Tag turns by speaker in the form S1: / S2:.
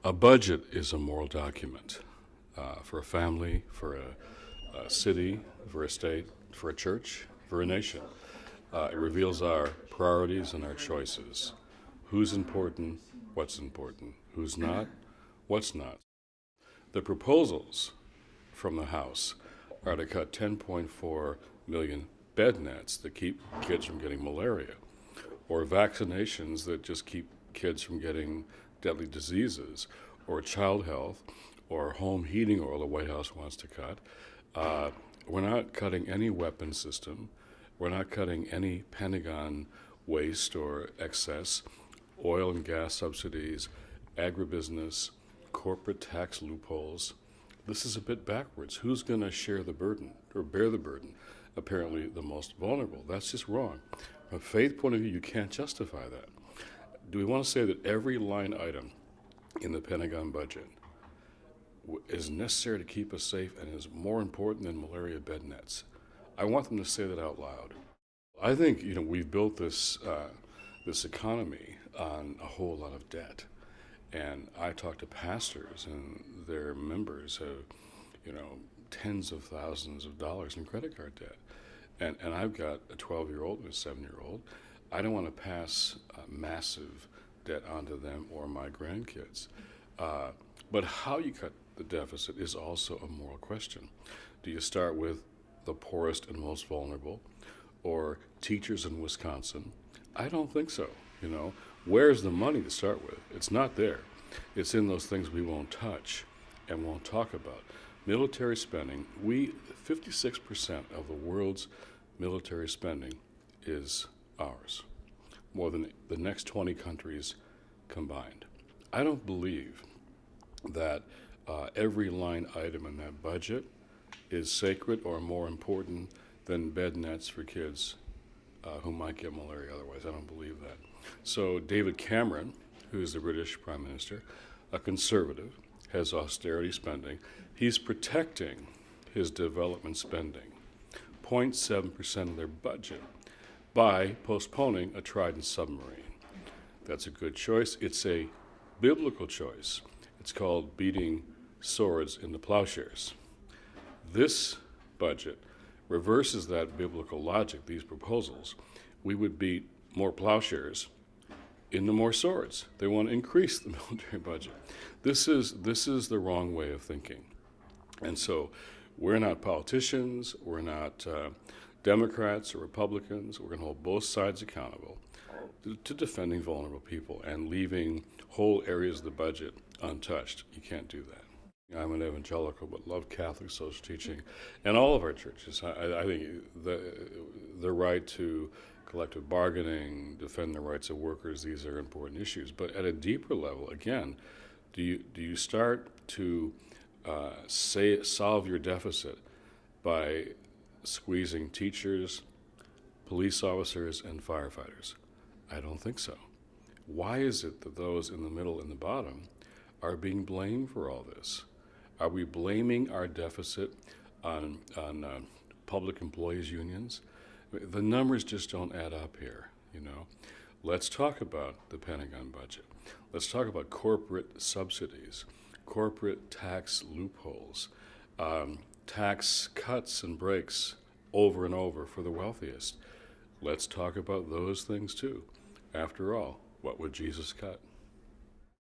S1: A budget is a moral document for a family, for a city, for a state, for a church, for a nation. It reveals our priorities and our choices. Who's important, who's not, what's not. The proposals from the House are to cut 10.4 million bed nets that keep kids from getting malaria, or vaccinations that just keep kids from getting deadly diseases, or child health, or home heating oil the White House wants to cut. We're not cutting any weapons system. We're not cutting any Pentagon waste or excess, oil and gas subsidies, agribusiness, corporate tax loopholes. This is a bit backwards. Who's going to share the burden or bear the burden? Apparently the most vulnerable. That's just wrong. From a faith point of view, you can't justify that. Do we want to say that every line item in the Pentagon budget is necessary to keep us safe and is more important than malaria bed nets? I want them to say that out loud. I think we've built this economy on a whole lot of debt, and I talk to pastors and their members have tens of thousands of dollars in credit card debt, and I've got a 12-year-old and a 7-year-old. I don't want to pass massive debt onto them or my grandkids. But how you cut the deficit is also a moral question. Do you start with the poorest and most vulnerable, or teachers in Wisconsin? I don't think so. Where's the money to start with? It's not there. It's in those things we won't touch and won't talk about. Military spending, 56% of the world's military spending is ours, more than the next 20 countries combined. I don't believe that every line item in that budget is sacred or more important than bed nets for kids who might get malaria otherwise. I don't believe that. So David Cameron, who is the British Prime Minister, a conservative, has austerity spending. He's protecting his development spending, 0.7% of their budget, by postponing a Trident submarine. That's a good choice. It's a biblical choice. It's called beating swords into plowshares. This budget reverses that biblical logic, these proposals. We would beat more plowshares into more swords. They want to increase the military budget. This is the wrong way of thinking. And so we're not politicians, we're not Democrats or Republicans. We're going to hold both sides accountable to defending vulnerable people and leaving whole areas of the budget untouched. You can't do that. I'm an evangelical, but love Catholic social teaching, and all of our churches. I think the right to collective bargaining, defend the rights of workers, these are important issues. But at a deeper level, again, do you start to solve your deficit by squeezing teachers, police officers, and firefighters? I don't think so. Why is it that those in the middle and the bottom are being blamed for all this? Are we blaming our deficit on public employees unions? The numbers just don't add up here, Let's talk about the Pentagon budget. Let's talk about corporate subsidies, corporate tax loopholes, tax cuts and breaks over and over for the wealthiest. Let's talk about those things too. After all, what would Jesus cut?